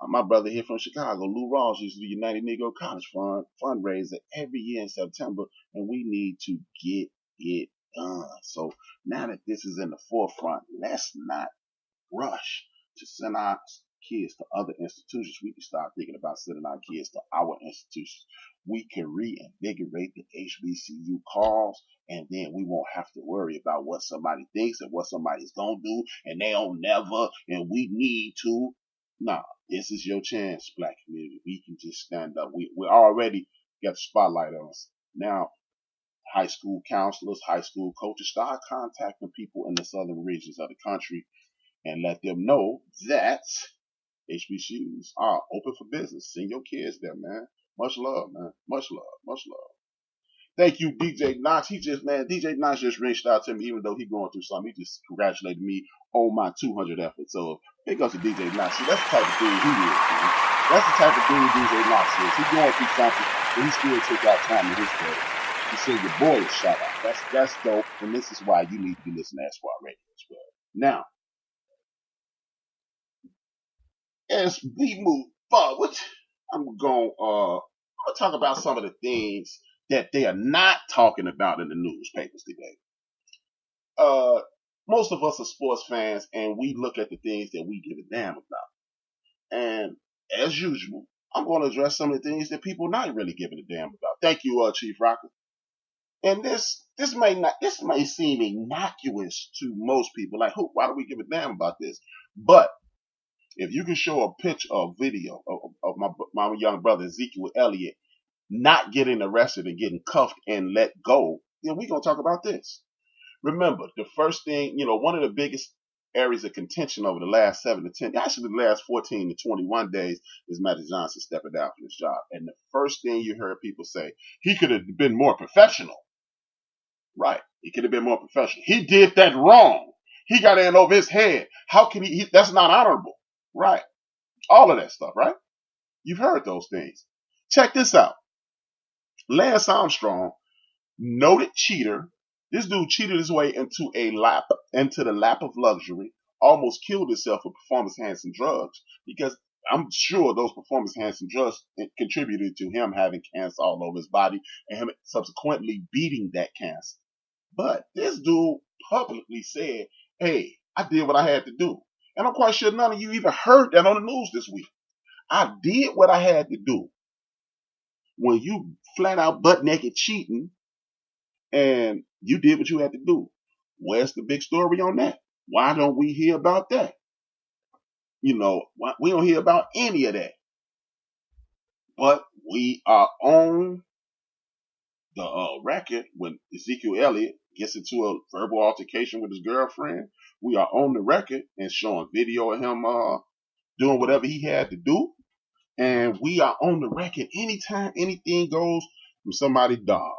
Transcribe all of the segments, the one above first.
My brother here from Chicago, Lou Rawls, used to do United Negro College Fund fundraiser every year in September, and we need to get it done. So now that this is in the forefront, let's not rush to send our kids to other institutions. We can start thinking about sending our kids to our institutions. We can reinvigorate the HBCU cause, and then we won't have to worry about what somebody thinks and what somebody's gonna do, and they don't never, and we need to. Nah, this is your chance, black community. We can just stand up. We already got the spotlight on us. Now, high school counselors, high school coaches, start contacting people in the southern regions of the country and let them know that HBCUs are open for business. Send your kids there, man. Much love, man. Much love. Much love. Thank you, DJ Knox. DJ Knox just reached out to me, even though he's going through something. He just congratulated me on my 200 effort. So, big ups to DJ Knox. See, that's the type of dude he is, man. That's the type of dude DJ Knox is. He's going through something, but he still took out time in his day. He said your boy is shout out. That's dope, and this is why you need to be listening to HRap Radio as well. Now, as we move forward, I'm going to talk about some of the things that they are not talking about in the newspapers today. Most of us are sports fans, and we look at the things that we give a damn about. And as usual, I'm going to address some of the things that people not really giving a damn about. Thank you, Chief Rocker. And this may seem innocuous to most people. Like, why do we give a damn about this? But if you can show a picture or video of my young brother Ezekiel Elliott not getting arrested and getting cuffed and let go, then we're going to talk about this. Remember, the first thing, one of the biggest areas of contention over the last 7 to 10, actually the last 14 to 21 days is Magic Johnson stepping down from his job. And the first thing you heard people say, he could have been more professional. Right. He could have been more professional. He did that wrong. He got in over his head. How can he that's not honorable. Right. All of that stuff, right? You've heard those things. Check this out. Lance Armstrong, noted cheater. This dude cheated his way into the lap of luxury, almost killed himself with performance-enhancing drugs, because I'm sure those performance-enhancing drugs contributed to him having cancer all over his body and him subsequently beating that cancer. But this dude publicly said, hey, I did what I had to do. And I'm quite sure none of you even heard that on the news this week. I did what I had to do. When you flat out butt naked cheating and you did what you had to do, where's the big story on that? Why don't we hear about that? We don't hear about any of that. But we are on the record when Ezekiel Elliott gets into a verbal altercation with his girlfriend. We are on the record and showing video of him doing whatever he had to do. And we are on the record anytime anything goes from somebody's dog.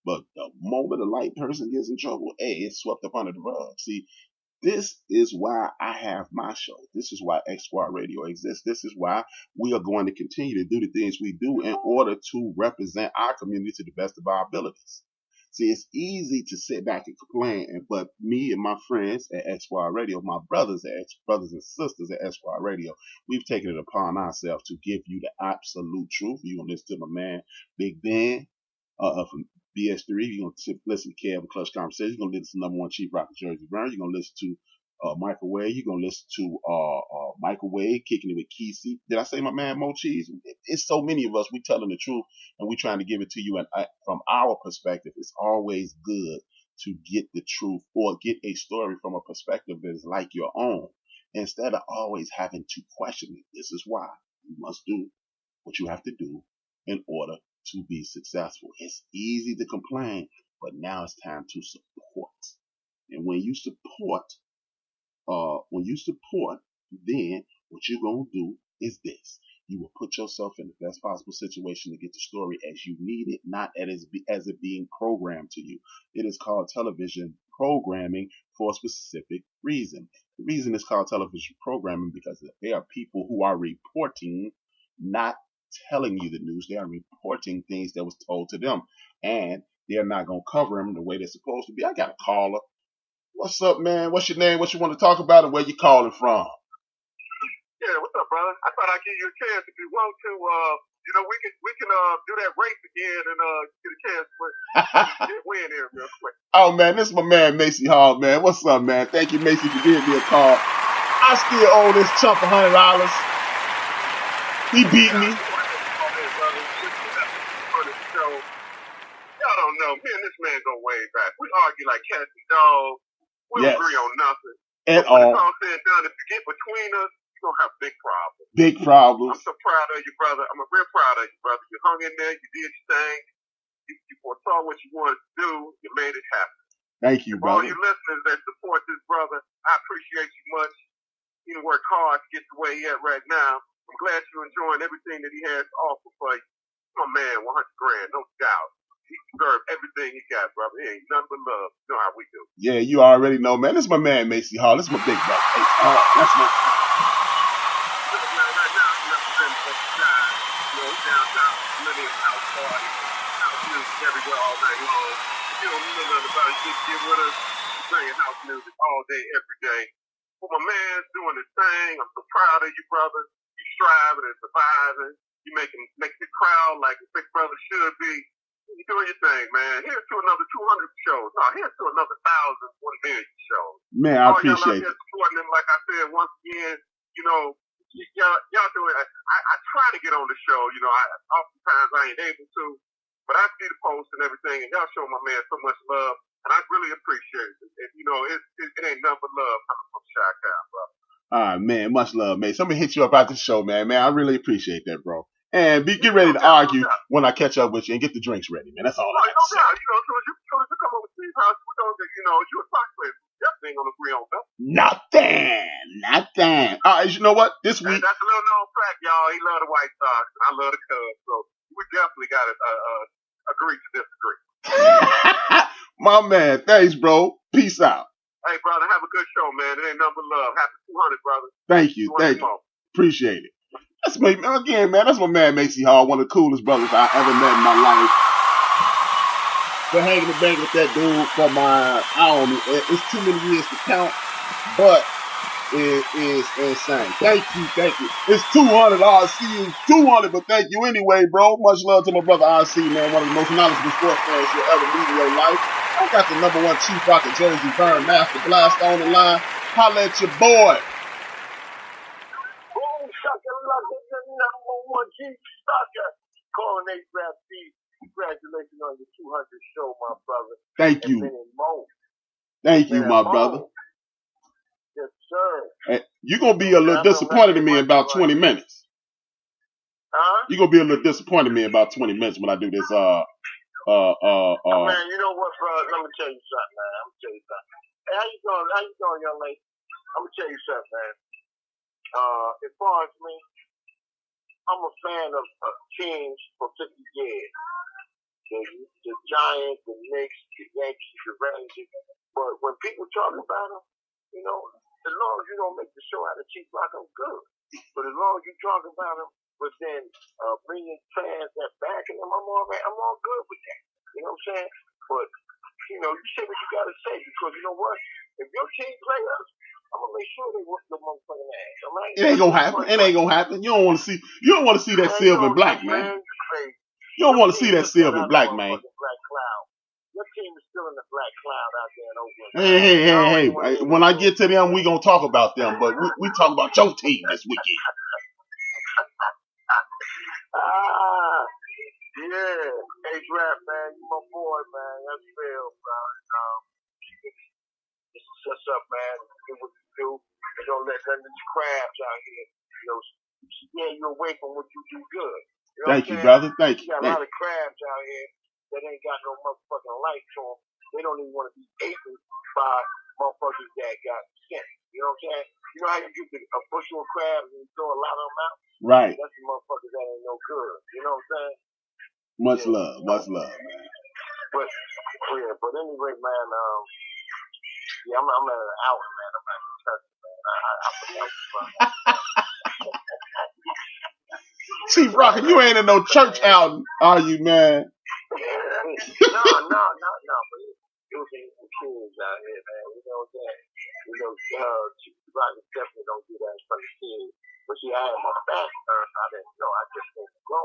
But the moment a light person gets in trouble, it's swept up under the rug. See, this is why I have my show. This is why HRap Radio exists. This is why we are going to continue to do the things we do in order to represent our community to the best of our abilities. See, it's easy to sit back and complain, but me and my friends at HRap Radio, my brothers and sisters at HRap Radio, we've taken it upon ourselves to give you the absolute truth. You're going to listen to my man, Big Ben, from BS3. You're going to listen to Kev and Clutch Conversation. You're going to listen to number one Chief Rocker Jersey Burn. You're going to listen to Microwave. You're going to listen to Microwave, Kicking It with Kesey. Did I say my man Mo Cheese? It's so many of us. We telling the truth and we trying to give it to you. And from our perspective, it's always good to get the truth or get a story from a perspective that is like your own, instead of always having to question it. This is why you must do what you have to do in order to be successful. It's easy to complain, but now it's time to support. And when you support, then what you're going to do is this. You will put yourself in the best possible situation to get the story as you need it, not as it being programmed to you. It is called television programming for a specific reason. The reason it's called television programming because there are people who are reporting, not telling you the news. They are reporting things that was told to them, and they're not going to cover them the way they're supposed to be. I got a caller. What's up, man? What's your name? What you want to talk about and where you calling from? Yeah, what's up, brother? I thought I'd give you a chance if you want to. We can do that race again and get a chance to win here real quick. Oh man, this is my man Macy Hall, man. What's up, man? Thank you, Macy, for giving me a call. I still owe this chump $100. He beat me. Y'all don't know. Me and this man go way back. We argue like cats and dogs. We don't agree on nothing. At all. When it's all said and done, if you get between us, you're going to have big problems. Big problems. I'm so proud of you, brother. I'm real proud of you, brother. You hung in there. You did your thing. You foresaw what you wanted to do. You made it happen. Thank you, brother. All you listeners that support this brother, I appreciate you much. You work hard to get to where he at right now. I'm glad you're enjoying everything that he has to offer for you. My man, 100 grand, no doubt. He deserves everything he got, brother. He ain't nothing but love. You know how we do. Yeah, you already know, man. This is my man, Macy Hall. This is my big brother. Hey, that's my... Right now, he represents the guy. Downtown, millennium house party. House music everywhere all night long. You don't know nothing about it. Just get with us. Playing house music all day, every day. Well, my man's doing his thing. I'm so proud of you, brother. You striving and surviving. You making the crowd like a big brother should be. You doing your thing, man. Here's to another 200 shows. No, here's to another 1,000, 1 million shows. Man, I appreciate it. Supporting him, like I said, once again, y'all doing it. I try to get on the show. Oftentimes I ain't able to, but I see the posts and everything, and y'all show my man so much love, and I really appreciate it. And, it ain't nothing but love coming from Shy Cow, brother. All right, man. Much love, mate. So I'm going to hit you up after the show, man. Man, I really appreciate that, bro. And get ready to argue when I catch up with you and get the drinks ready, man. That's all I have to say. No doubt. So you come over to Steve's house, we're going to, you a talk player. Definitely ain't going to agree on that. Nothing. All right, you know what? This week. And that's a little known fact, y'all. He love the White Sox, and I love the Cubs. So we definitely got to agree to disagree. My man. Thanks, bro. Peace out. Hey, brother, have a good show, man. It ain't nothing but love. Happy 200, brother. Thank you. Appreciate it. That's me, again, man. That's my man, Macy Hall, one of the coolest brothers I ever met in my life. Been hanging the bank with that dude for it's too many years to count, but it is insane. Thank you. It's 200, RC is 200, but thank you anyway, bro. Much love to my brother RC, man. One of the most knowledgeable sports fans you'll ever meet in your life. I got the #1 Chief Rocket Jersey Burn Master Blast on the line. Holla at your boy. #1 Chief Rocket. Calling HRap. Congratulations on your 200 show, my brother. Thank you. Thank you, my brother. Yes, sir. Hey, you're going to be a little disappointed in me in about 20 minutes. Huh? You're going to be a little disappointed in me in about 20 minutes when I do this, Man, you know what, bro? Let me tell you something, man. Hey, how you doing, young lady? I'm going to tell you something, man. As far as me, I'm a fan of teams for 50 years. The Giants, the Knicks, the Yankees, the Rangers. But when people talk about them, as long as you don't make the show out of Chief Rock, I'm good. But as long as you talk about them, but then bringing fans that backing them, I'm all good with that. You know what I'm saying? But, you say what you got to say, because you know what? If your team play us, I'm gonna make sure they whoop the motherfucking ass. All right? It ain't gonna happen. You don't want to see that silver and black, man. You don't want to see that silver and black, man. Your team is still in the black cloud out there in Oakland. Hey. When I get to them, we gonna talk about them, but we talk about your team this weekend. Yeah. HRap, man. You my boy, man. That's real, bro. What's up, man? Do what you do. And don't let none of these crabs out here, scare you away from what you do good. Thank you, brother. Thank you. You got a lot of crabs out here that ain't got no motherfucking life to them. They don't even want to be eaten by motherfuckers that got sense. You know what I'm saying? You know how you get a bushel of crabs and you throw a lot of them out? Right. That's the motherfuckers that ain't no good. You know what I'm saying? Much love, man. But anyway, man, I'm at an hour, man. I'm at the church, man. I forgot you, Chief Rocket, you ain't in no church outing, are you, man? No. But it was the kids out here, man. You know what I'm saying? Chief Rocket definitely don't do that in front of the kids. But she I had my back turned. I didn't know. I just didn't go.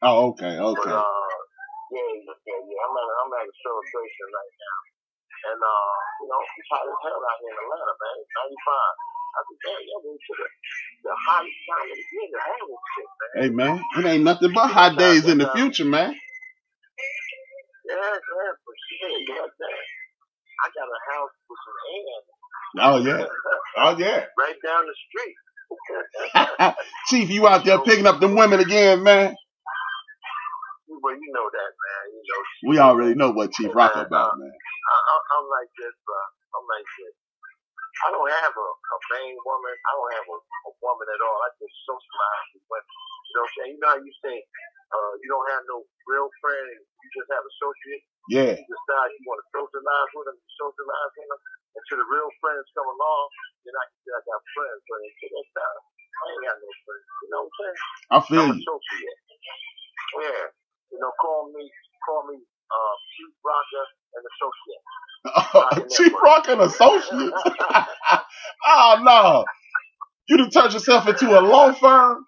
Oh, okay. But, I'm at a celebration right now. And, it's hot as hell out here in Atlanta, man. It's 95. I said, damn, y'all went to the hottest time of the year to have this shit, man. Hey, man, it ain't nothing but hot days in the future, man. Yeah, for sure. I got a house with some air. Oh, yeah. Oh, yeah. Right down the street. Chief, you out there picking up them women again, man? Well, you know that, man. We already know what Chief Roc about, man. I'm like this, bro. I'm like this. I don't have a main woman. I don't have a woman at all. I just socialize with women. You know what I'm saying? You know how you say you don't have no real friend, you just have associates? Yeah. You decide you want to socialize with them, you socialize with them. Until the real friends come along, then I can say I got friends. But until that time, I ain't got no friends. You know what I'm saying? I feel I'm you. Associate. Yeah. Call me Chief Rocker and Associate. Chief Roc and Associates? Oh, no. You done turned yourself into a law firm?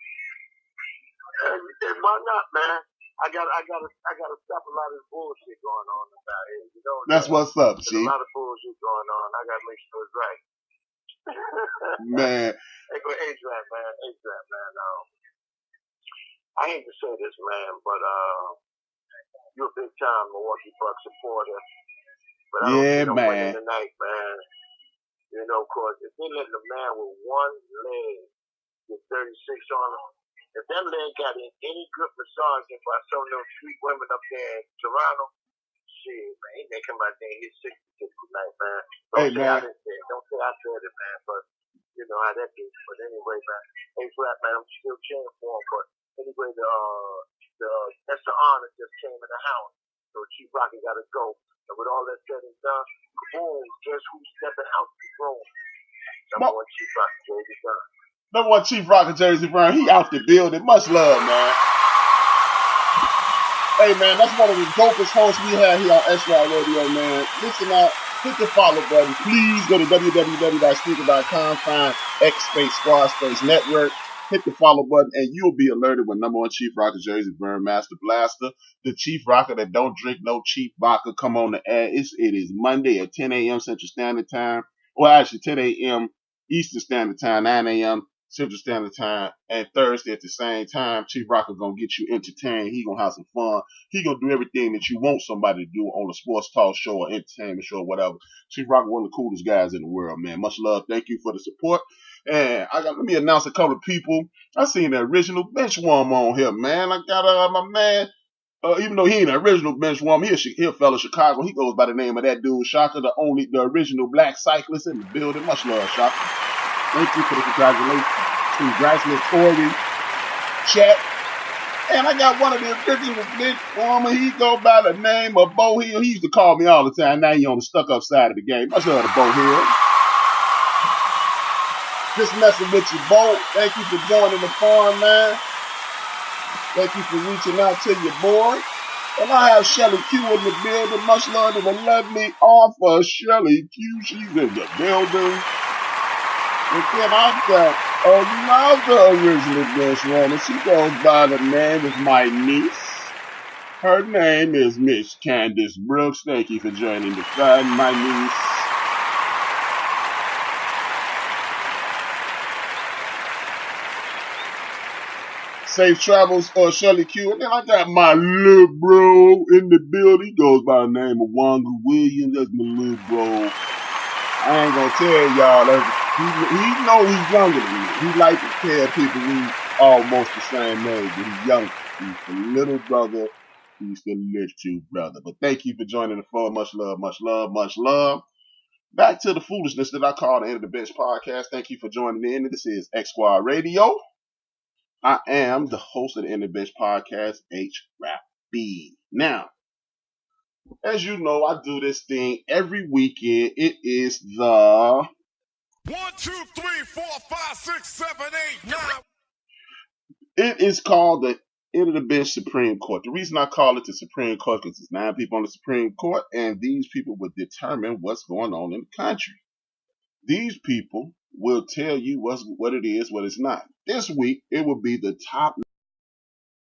Why not, man? I gotta stop a lot of this bullshit going on about here. You know that's what's up, Chief. A lot of bullshit going on. I gotta make sure it's right. Man. Hey, but HRap, man. I hate to say this, man, but you're a big time Milwaukee Bucks supporter. But I don't see no winning tonight, man. Of course, if they letting a man with one leg get 36 on him, if that leg got any good massaging by some of those sweet women up there in Toronto, shit, man, he may come out there and hit 66 tonight, man. Don't say I said it, man, but you know how that is. But anyway, man, HRap, man, I'm still cheering for him. But anyway, that's the honor just came in the house. So Chief Roc got to go. And with all that said and done, boom, guess who's stepping out the room? Number one Chief Roc, Jersey Firm. Number one Chief Roc, Jersey Firm. He out the building. Much love, man. Hey, man, that's one of the dopest hosts we have here on HRap Radio, man. Listen out. Hit the follow button. Please go to www.speaker.com, find X_Squad Network. Hit the follow button, and you'll be alerted when number one Chief Rocker, Jersey Burn Master Blaster, the Chief Rocker that don't drink no cheap vodka, come on the air. It is Monday at 10 a.m. Central Standard Time. Well, actually, 10 a.m. Eastern Standard Time, 9 a.m. Central Standard Time, and Thursday at the same time. Chief Rocker gonna get you entertained. He gonna have some fun. He gonna do everything that you want somebody to do on a sports talk show or entertainment show or whatever. Chief Rocker, one of the coolest guys in the world, man. Much love. Thank you for the support. And let me announce a couple of people. I seen the original Benchwarmer on here, man. I got my man. Even though he ain't an original Benchwarmer, he a fellow Chicago. He goes by the name of that dude, Shaka, the original black cyclist in the building. Much love, Shaka. Thank you for the congratulations. Congratulatory chat. And I got one of the original Benchwarmer. He go by the name of Bo Hill. He used to call me all the time. Now he on the stuck-up side of the game. Much love to Bo Hill. Just messing with you, Bo. Thank you for joining the farm, man. Thank you for reaching out to your boy. And I have Shelly Q in the building. Much love to the lovely offer Shelly Q. She's in the building. And then I've got another original Benchwarmer. She goes by the name of my niece. Her name is Miss Candace Brooks. Thank you for joining the fun, my niece. Safe travels for Shelly Q. And then I got my little bro in the building. He goes by the name of Wanga Williams. That's my little bro. I ain't gonna tell y'all. He know he's younger than me. He like to tell people we almost the same age, but he's younger. He's the little brother. He's the little brother. But thank you for joining the fun. Much love, much love, much love. Back to the foolishness that I call the End of the Bench podcast. Thank you for joining in. This is X Squad Radio. I am the host of the End of the Bench podcast, HRap B. Now, as you know, I do this thing every weekend. It is the 1, 2, 3, 4, 5, 6, 7, 8, 9. It is called the End of the Bench Supreme Court. The reason I call it the Supreme Court is there's 9 people on the Supreme Court, and these people will determine what's going on in the country. These people will tell you what it is, what it's not. This week, it will be the top